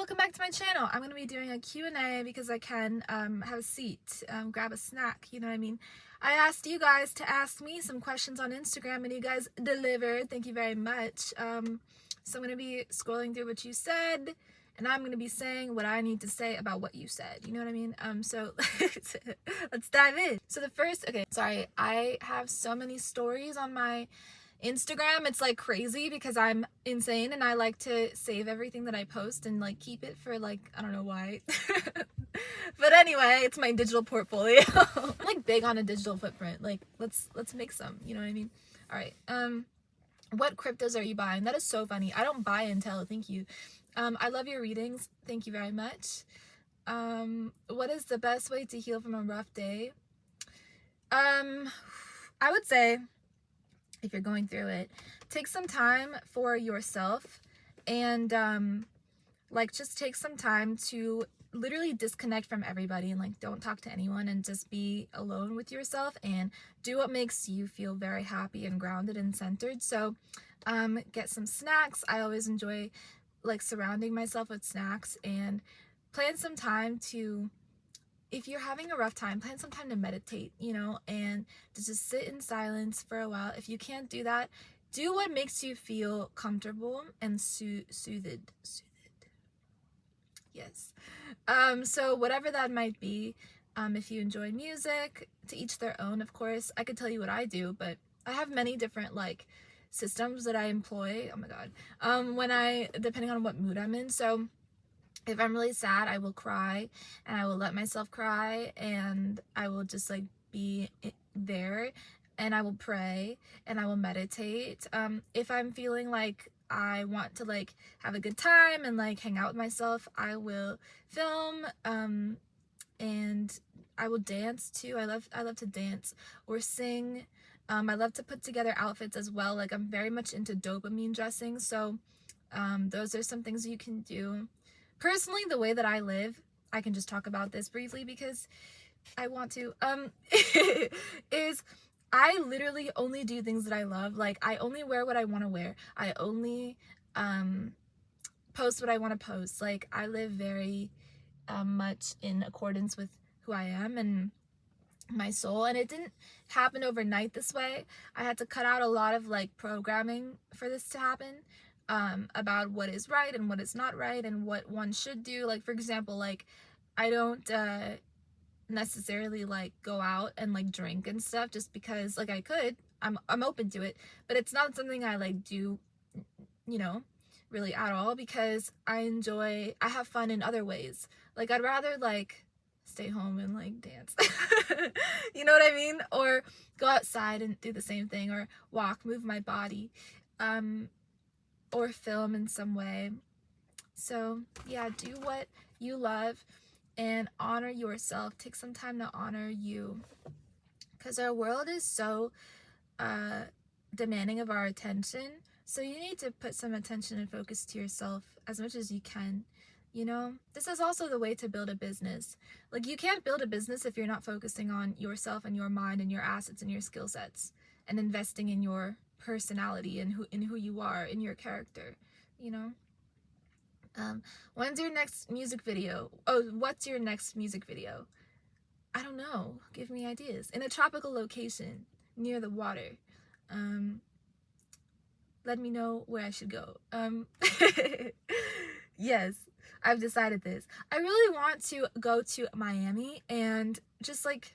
welcome back to my channel. I'm going to be doing a Q&A because I can. Have a seat, grab a snack, you know what I mean? I asked you guys to ask me some questions on Instagram and you guys delivered. Thank you very much. So I'm going to be scrolling through what you said and I'm going to be saying what I need to say about what you said, you know what I mean? So let's dive in. So the first, okay, sorry, I have so many stories on my Instagram. It's like crazy because I'm insane and I like to save everything that I post and like keep it for like, I don't know why. But anyway, it's my digital portfolio. I'm like big on a digital footprint. Like let's make some, you know what I mean? All right. What cryptos are you buying? That is so funny. I don't buy Intel, thank you. I love your readings. Thank you very much. What is the best way to heal from a rough day? I would say, if you're going through it, take some time for yourself and like just take some time to literally disconnect from everybody and like don't talk to anyone and just be alone with yourself and do what makes you feel very happy and grounded and centered. So get some snacks. I always enjoy like surrounding myself with snacks, and plan some time to, if you're having a rough time, plan some time to meditate, you know, and to just sit in silence for a while. If you can't do that, do what makes you feel comfortable and soothed. Yes. So whatever that might be, if you enjoy music, to each their own, of course. I could tell you what I do, but I have many different like systems that I employ. Oh my God. Depending on what mood I'm in. So if I'm really sad, I will cry and I will let myself cry and I will just like be there and I will pray and I will meditate. If I'm feeling like I want to like have a good time and like hang out with myself, I will film and I will dance too. I love to dance or sing. I love to put together outfits as well. Like I'm very much into dopamine dressing, so those are some things you can do. Personally, the way that I live, I can just talk about this briefly because I want to, is I literally only do things that I love. Like I only wear what I want to wear. I only post what I want to post. Like I live very much in accordance with who I am and my soul, and it didn't happen overnight this way. I had to cut out a lot of like programming for this to happen. About what is right and what is not right and what one should do. Like for example, like I don't necessarily like go out and like drink and stuff just because like I could. I'm open to it, but it's not something I like do, you know, really at all, because I have fun in other ways. Like I'd rather like stay home and like dance. You know what I mean? Or go outside and do the same thing, or walk, move my body. Or film in some way. So yeah, do what you love and honor yourself. Take some time to honor you, because our world is so demanding of our attention. So you need to put some attention and focus to yourself as much as you can. You know, this is also the way to build a business. Like you can't build a business if you're not focusing on yourself and your mind and your assets and your skill sets and investing in your personality and who you are, in your character, you know. When's your next music video? Oh, what's your next music video? I don't know, give me ideas. In a tropical location near the water. Let me know where I should go. Yes, I've decided this. I really want to go to Miami and just like,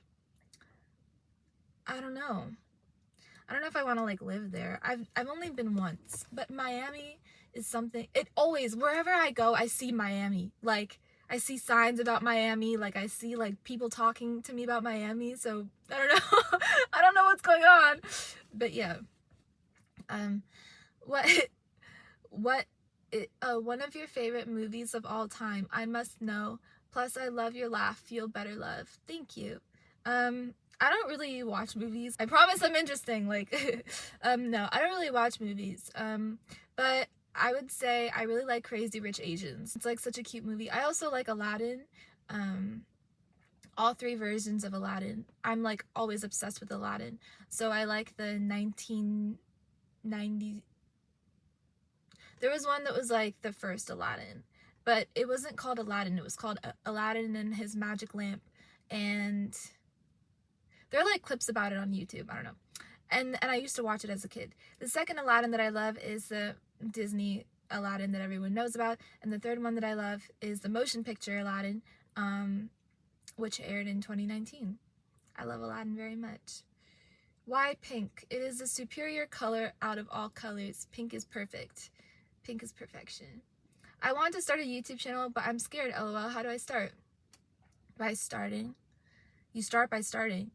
I don't know if I want to like live there. I've only been once, but Miami is something. It always, wherever I go, I see Miami. Like I see signs about Miami. Like I see like people talking to me about Miami. So I don't know. I don't know what's going on, but yeah. One of your favorite movies of all time? I must know. Plus, I love your laugh. Feel better, love. Thank you. I don't really watch movies. I promise I'm interesting. Like, no, I don't really watch movies. But I would say I really like Crazy Rich Asians. It's like such a cute movie. I also like Aladdin. All three versions of Aladdin. I'm like always obsessed with Aladdin. So I like the 1990s. There was one that was like the first Aladdin, but it wasn't called Aladdin. It was called Aladdin and His Magic Lamp, and there are like clips about it on YouTube. I don't know. And I used to watch it as a kid. The second Aladdin that I love is the Disney Aladdin that everyone knows about, and the third one that I love is the motion picture Aladdin, which aired in 2019. I love Aladdin very much. Why pink? It is the superior color out of all colors. Pink is perfect. Pink is perfection. I want to start a YouTube channel, but I'm scared. LOL. How do I start? By starting. You start by starting.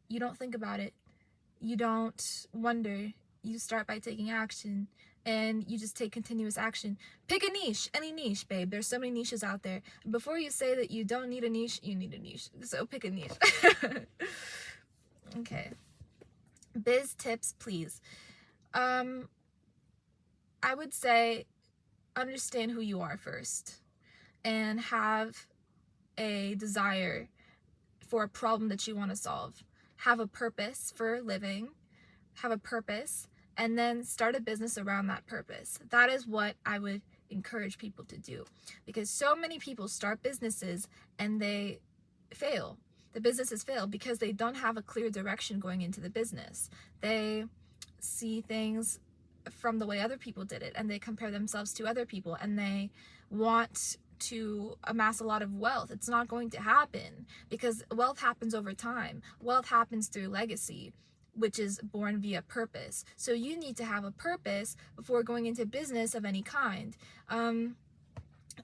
You don't think about it. You don't wonder. You start by taking action, and you just take continuous action. Pick a niche, any niche, babe. There's so many niches out there. Before you say that you don't need a niche, you need a niche. So pick a niche. Okay. Biz tips, please. I would say understand who you are first, and have a desire for a problem that you want to solve. Have a purpose for living, have a purpose, and then start a business around that purpose. That is what I would encourage people to do, because so many people start businesses and they fail. The businesses fail because they don't have a clear direction going into the business. They see things from the way other people did it, and they compare themselves to other people, and they want to amass a lot of wealth. It's not going to happen, because wealth happens over time. Wealth happens through legacy, which is born via purpose. So you need to have a purpose before going into business of any kind.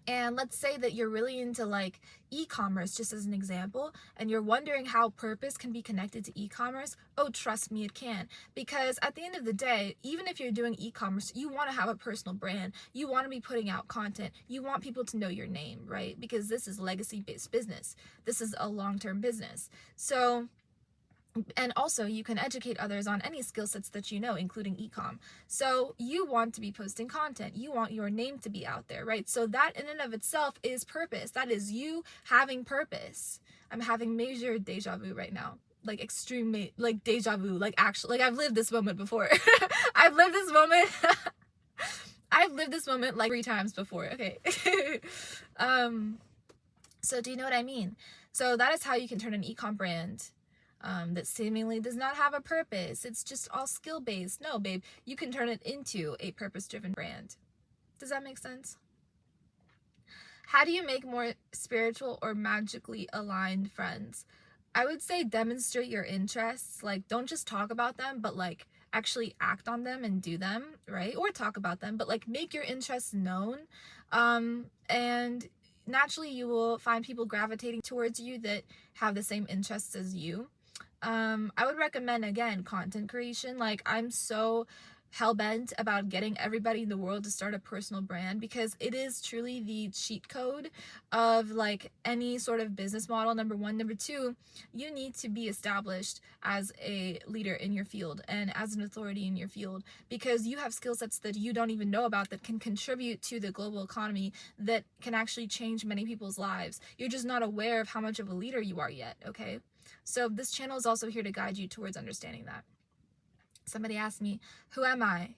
And let's say that you're really into like e-commerce, just as an example, and you're wondering how purpose can be connected to e-commerce. Oh, trust me, it can. Because at the end of the day, even if you're doing e-commerce, you want to have a personal brand. You want to be putting out content. You want people to know your name, right? Because this is legacy-based business. This is a long-term business. So, and also you can educate others on any skill sets that you know, including e-com. So you want to be posting content. You want your name to be out there, right? So that in and of itself is purpose. That is you having purpose. I'm having major deja vu right now. Like extreme, like deja vu, like actually, like I've lived this moment before. I've lived this moment. I've lived this moment like 3 times before. Okay. So do you know what I mean? So that is how you can turn an e-com brand that seemingly does not have a purpose. It's just all skill-based. No, babe, you can turn it into a purpose-driven brand. Does that make sense? How do you make more spiritual or magically aligned friends? I would say demonstrate your interests. Like, don't just talk about them, but like actually act on them and do them, right? Or talk about them, but like make your interests known. And naturally you will find people gravitating towards you that have the same interests as you. I would recommend, again, content creation. Like, I'm so hell-bent about getting everybody in the world to start a personal brand, because it is truly the cheat code of like any sort of business model. Number one. Number two, you need to be established as a leader in your field and as an authority in your field, because you have skill sets that you don't even know about that can contribute to the global economy, that can actually change many people's lives. You're just not aware of how much of a leader you are yet, okay? So this channel is also here to guide you towards understanding that. Somebody asked me, who am I?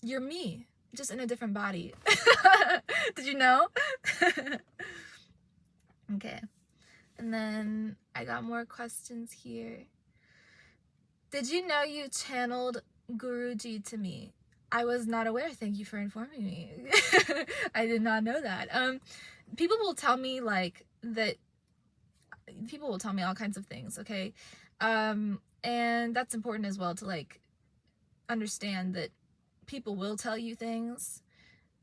You're me, just in a different body. Did you know? Okay. And then I got more questions here. Did you know you channeled Guruji to me? I was not aware. Thank you for informing me. I did not know that. People will tell me like that. People will tell me all kinds of things, okay? And that's important as well, to like understand that people will tell you things,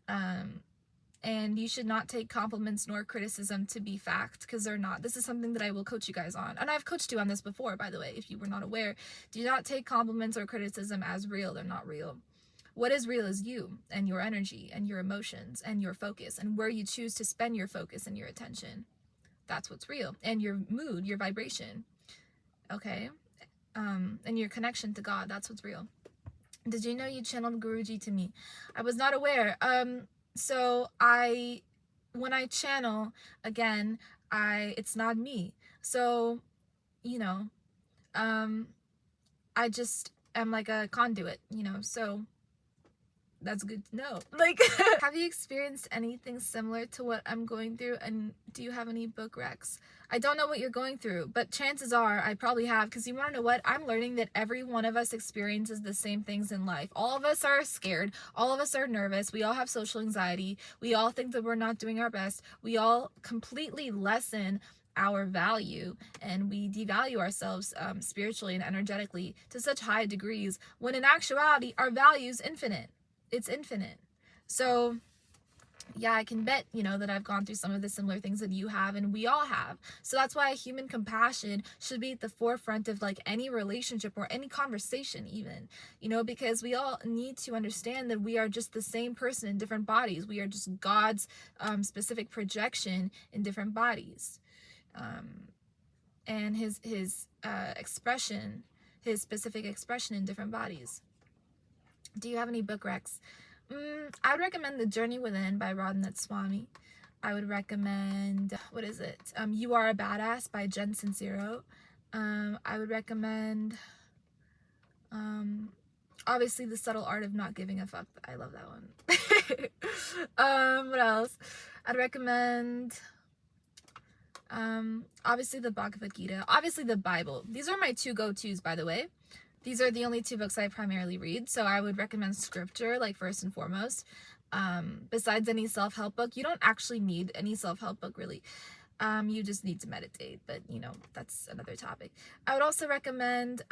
and you should not take compliments nor criticism to be fact, because they're not. This is something that I will coach you guys on, and I've coached you on this before, by the way, if you were not aware. Do not take compliments or criticism as real. They're not real. What is real is you and your energy and your emotions and your focus, and where you choose to spend your focus and your attention. That's what's real. And your mood, your vibration, okay? And your connection to God, that's what's real. Did you know you channeled Guruji to me? I was not aware. So when I channel, again, it's not me. So, you know, I just am like a conduit, you know, so that's good to know. Like, have you experienced anything similar to what I'm going through, and do you have any book recs? I don't know what you're going through, but chances are I probably have, because you want to know what? I'm learning that every one of us experiences the same things in life. All of us are scared. All of us are nervous. We all have social anxiety. We all think that we're not doing our best. We all completely lessen our value, and we devalue ourselves spiritually and energetically to such high degrees, when in actuality our value is infinite. It's infinite. So yeah, I can bet, that I've gone through some of the similar things that you have, and we all have. So that's why human compassion should be at the forefront of like any relationship or any conversation even, because we all need to understand that we are just the same person in different bodies. We are just God's specific projection in different bodies. And his expression, his specific expression in different bodies. Do you have any book recs? I would recommend The Journey Within by Radhanath Swami. I would recommend, what is it? You Are a Badass by Jen Sincero. I would recommend, obviously, The Subtle Art of Not Giving a Fuck. I love that one. What else? I'd recommend, obviously, the Bhagavad Gita. Obviously, the Bible. These are my two go-tos, by the way. These are the only two books I primarily read, so I would recommend scripture, like, first and foremost. Besides any self-help book, you don't actually need any self-help book, really. You just need to meditate, but, that's another topic. I would also recommend,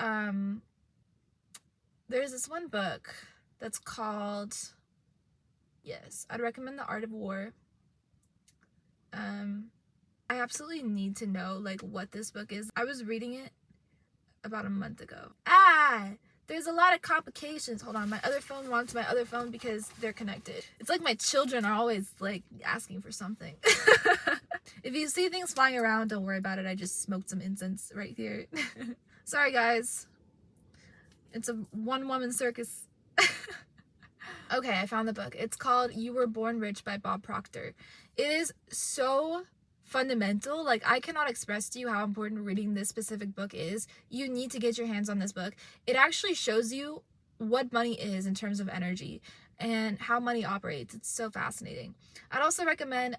there's this one book that's called, I'd recommend The Art of War. I absolutely need to know, like, what this book is. I was reading it about a month ago. There's a lot of complications. Hold on, my other phone wants my other phone because they're connected. It's like my children are always like asking for something. If you see things flying around, don't worry about it. I just smoked some incense right here. Sorry guys, it's a one-woman circus. Okay, I found the book. It's called You Were Born Rich by Bob Proctor. It is so fundamental. Like, I cannot express to you how important reading this specific book is. You need to get your hands on this book. It actually shows you what money is in terms of energy and how money operates. It's so fascinating. I'd also recommend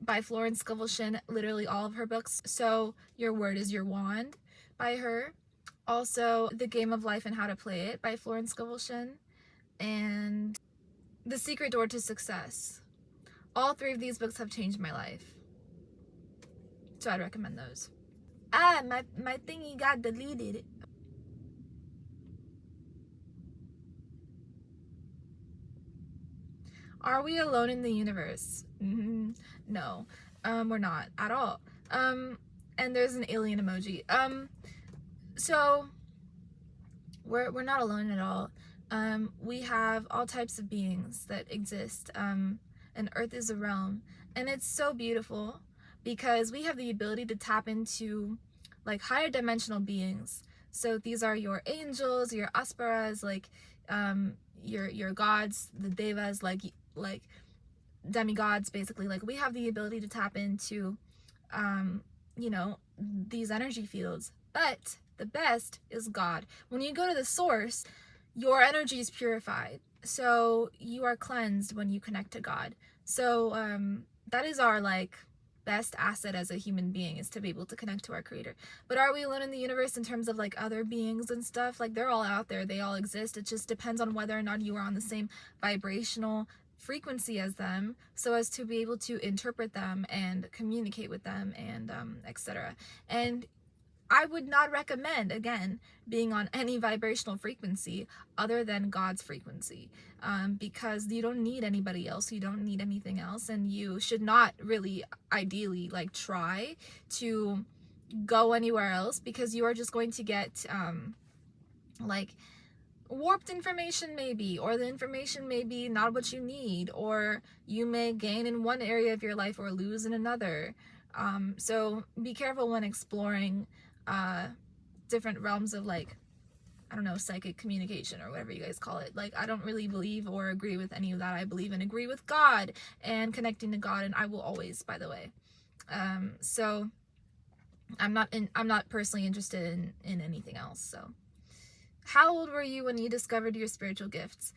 by Florence Scovel Shinn, literally all of her books. So Your Word is Your Wand by her. Also The Game of Life and How to Play It by Florence Scovel Shinn. And The Secret Door to Success. All three of these books have changed my life. So I'd recommend those. My thingy got deleted. Are we alone in the universe? No. We're not at all. And there's an alien emoji. So we're not alone at all. We have all types of beings that exist. And Earth is a realm, and it's so beautiful because we have the ability to tap into like higher dimensional beings. So these are your angels, your asparas, like your gods, the devas, like demigods, basically. Like, we have the ability to tap into these energy fields. But the best is God. When you go to the source, your energy is purified. So you are cleansed when you connect to God. So that is our like best asset as a human being, is to be able to connect to our creator. But are we alone in the universe in terms of like other beings and stuff? Like, they're all out there, they all exist. It just depends on whether or not you are on the same vibrational frequency as them, so as to be able to interpret them and communicate with them, and etc. And I would not recommend, again, being on any vibrational frequency other than God's frequency, because you don't need anybody else, you don't need anything else, and you should not really, ideally, like, try to go anywhere else, because you are just going to get, like, warped information maybe, or the information may be not what you need, or you may gain in one area of your life or lose in another. So be careful when exploring different realms of, like, I don't know, psychic communication or whatever you guys call it. Like, I don't really believe or agree with any of that. I believe and agree with God and connecting to God, and I will always, by the way. So I'm not personally interested in anything else. So how old were you when you discovered your spiritual gifts?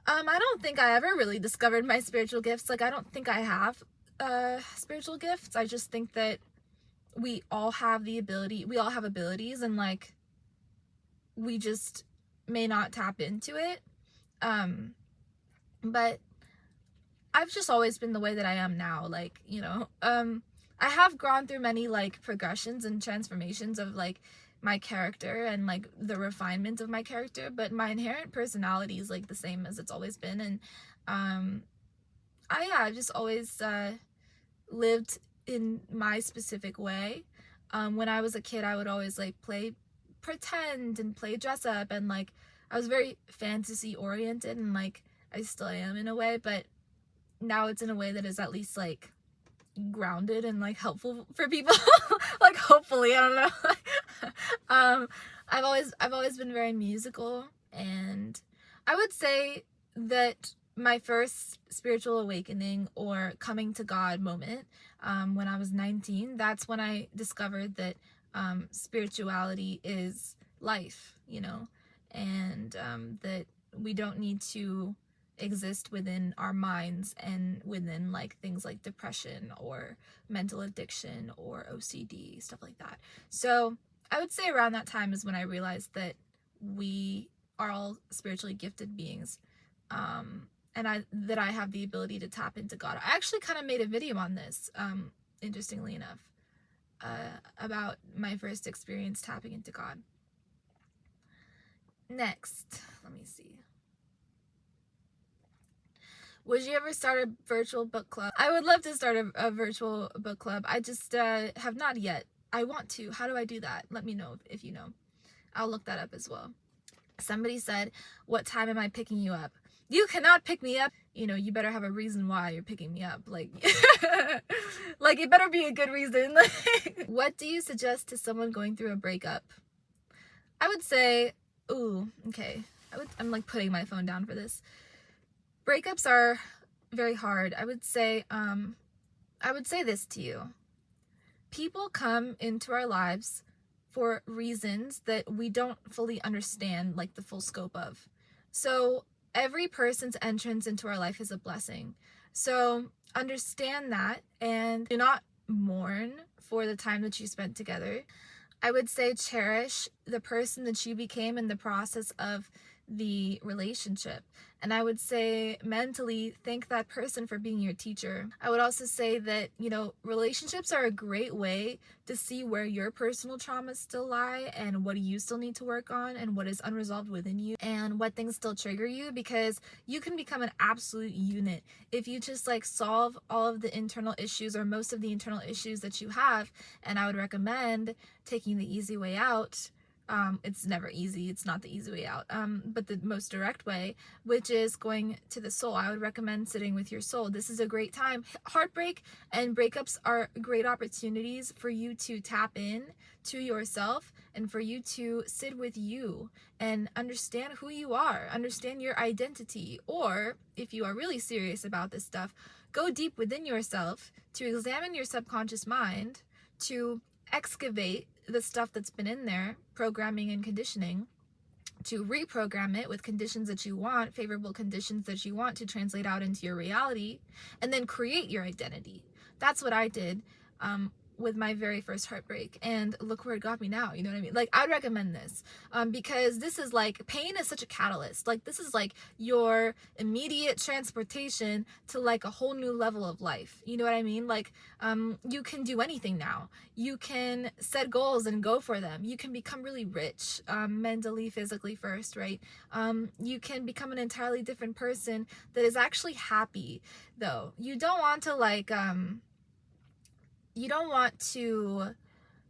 I don't think I ever really discovered my spiritual gifts. Like, I don't think I have spiritual gifts. I just think that we all have abilities, and like we just may not tap into it. But I've just always been the way that I am now. Like, I have gone through many like progressions and transformations of like my character and like the refinement of my character, but my inherent personality is like the same as it's always been. And I just always lived in my specific way. When I was a kid, I would always like play pretend and play dress up, and like I was very fantasy oriented, and like I still am in a way, but now it's in a way that is at least like grounded and like helpful for people. Like, hopefully, I don't know. I've always been very musical, and I would say that my first spiritual awakening or coming to God moment, when I was 19, that's when I discovered that spirituality is life, and that we don't need to exist within our minds and within like things like depression or mental addiction or OCD, stuff like that. So I would say around that time is when I realized that we are all spiritually gifted beings, and I have the ability to tap into God. I actually kind of made a video on this, interestingly enough, about my first experience tapping into God. Next, let me see. Would you ever start a virtual book club? I would love to start a virtual book club. I just have not yet. I want to. How do I do that? Let me know if you know. I'll look that up as well. Somebody said, what time am I picking you up? You cannot pick me up. You better have a reason why you're picking me up. Like, like it better be a good reason. What do you suggest to someone going through a breakup? I would say, okay. I'm like putting my phone down for this. Breakups are very hard. I would say this to you. People come into our lives for reasons that we don't fully understand, like the full scope of. So every person's entrance into our life is a blessing. So understand that, and do not mourn for the time that you spent together. I would say cherish the person that you became in the process of the relationship. And I would say mentally thank that person for being your teacher. I would also say that, relationships are a great way to see where your personal traumas still lie and what you still need to work on and what is unresolved within you and what things still trigger you, because you can become an absolute unit if you just like solve all of the internal issues or most of the internal issues that you have. And I would recommend taking the easy way out. It's never easy. It's not the easy way out. But the most direct way, which is going to the soul. I would recommend sitting with your soul. This is a great time. Heartbreak and breakups are great opportunities for you to tap in to yourself and for you to sit with you and understand who you are, understand your identity. Or if you are really serious about this stuff, go deep within yourself to examine your subconscious mind, to excavate the stuff that's been in there, programming and conditioning, to reprogram it with conditions that you want, favorable conditions that you want to translate out into your reality, and then create your identity. That's what I did with my very first heartbreak, and look where it got me now. You know what I mean? Like, I'd recommend this because this is like, pain is such a catalyst. Like, this is like your immediate transportation to like a whole new level of life. You know what I mean? Like, you can do anything now. You can set goals and go for them. You can become really rich, mentally, physically first, right? You can become an entirely different person that is actually happy, though. You don't want to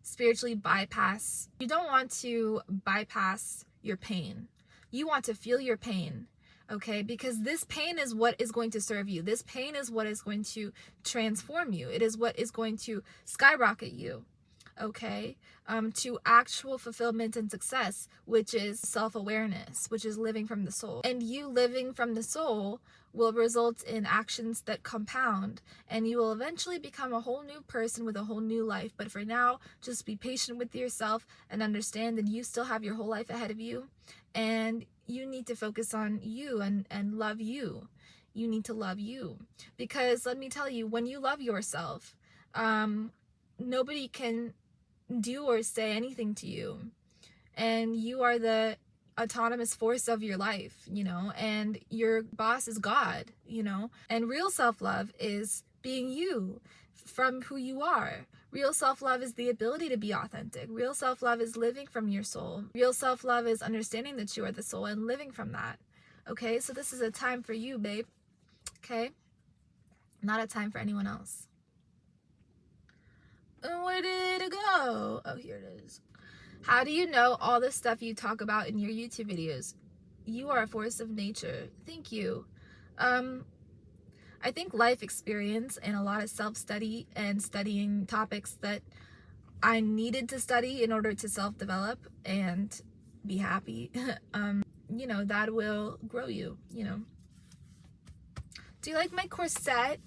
spiritually bypass. You don't want to bypass your pain. You want to feel your pain, okay? Because this pain is what is going to serve you. This pain is what is going to transform you. It is what is going to skyrocket you. okay, to actual fulfillment and success, which is self-awareness, which is living from the soul. And you living from the soul will result in actions that compound, and you will eventually become a whole new person with a whole new life. But for now, just be patient with yourself and understand that you still have your whole life ahead of you, and you need to focus on you and love you. You need to love you, because let me tell you, when you love yourself, nobody can do or say anything to you, and you are the autonomous force of your life, you know, and your boss is God, you know. And real self-love is being you from who you are. Real self-love is the ability to be authentic. Real self-love is living from your soul. Real self-love is understanding that you are the soul and living from that. Okay, so this is a time for you, babe. Okay, not a time for anyone else. Where did it go? Oh, here it is. How do you know all the stuff you talk about in your YouTube videos? You are a force of nature. Thank you. I think life experience and a lot of self-study and studying topics that I needed to study in order to self-develop and be happy, you know, that will grow you, you know. Do you like my corset?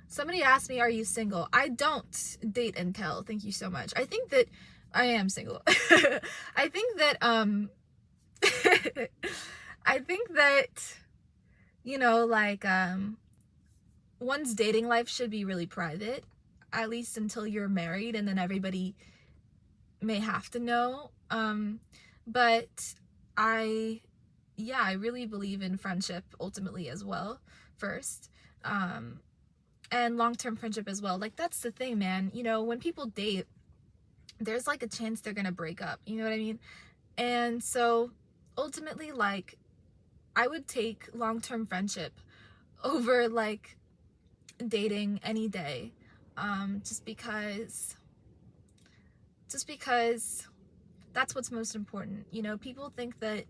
Somebody asked me, are you single? I don't date and tell. Thank you so much. I think that I am single. I think that, I think that, you know, like, one's dating life should be really private, at least until you're married, and then everybody may have to know. But I really believe in friendship ultimately as well, first. And long-term friendship as well. Like, that's the thing, man. You know, when people date, there's like a chance they're gonna break up, you know what I mean? And so ultimately, like, I would take long-term friendship over like dating any day, just because that's what's most important. You know, people think that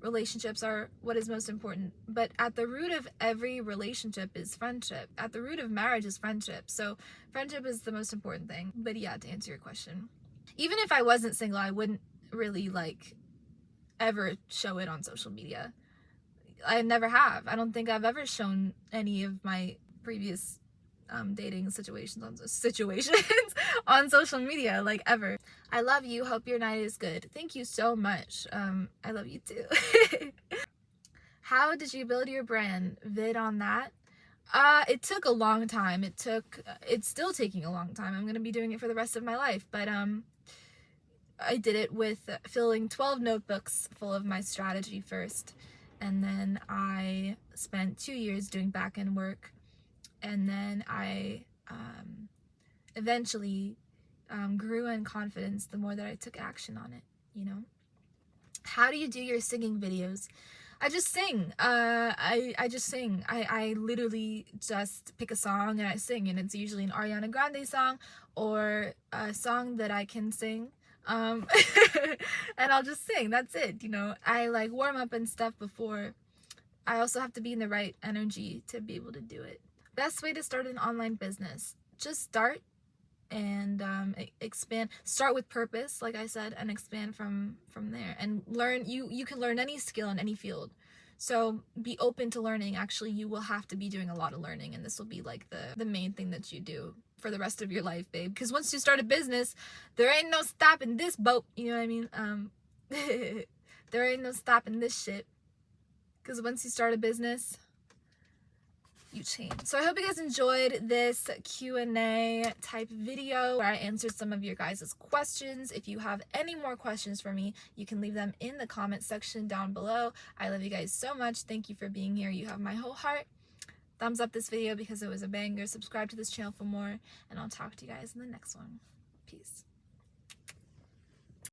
relationships are what is most important, but at the root of every relationship is friendship. At the root of marriage is friendship. So friendship is the most important thing. But yeah, to answer your question, even if I wasn't single, I wouldn't really like ever show it on social media. I never have. I don't think I've ever shown any of my previous dating situations on social media, like, ever. I love you. Hope your night is good. Thank you so much. I love you too. How did you build your brand? Vid on that. It took a long time. It's still taking a long time. I'm gonna be doing it for the rest of my life, but I did it with filling 12 notebooks full of my strategy first, and then I spent 2 years doing back-end work, and then I eventually grew in confidence the more that I took action on it, you know. How do you do your singing videos? I just sing. I just sing. I literally just pick a song and I sing, and it's usually an Ariana Grande song or a song that I can sing. And I'll just sing. That's it, you know. I like warm up and stuff before. I also have to be in the right energy to be able to do it. Best way to start an online business: just start and expand. Start with purpose, like I said, and expand from there, and learn. You can learn any skill in any field, so be open to learning. Actually, you will have to be doing a lot of learning, and this will be like the main thing that you do for the rest of your life, babe, because once you start a business, there ain't no stopping this boat, you know what I mean? There ain't no stopping this shit, because once you start a business, you change. So I hope you guys enjoyed this Q&A type video where I answered some of your guys' questions. If you have any more questions for me, you can leave them in the comment section down below. I love you guys so much. Thank you for being here. You have my whole heart. Thumbs up this video because it was a banger. Subscribe to this channel for more, and I'll talk to you guys in the next one. Peace.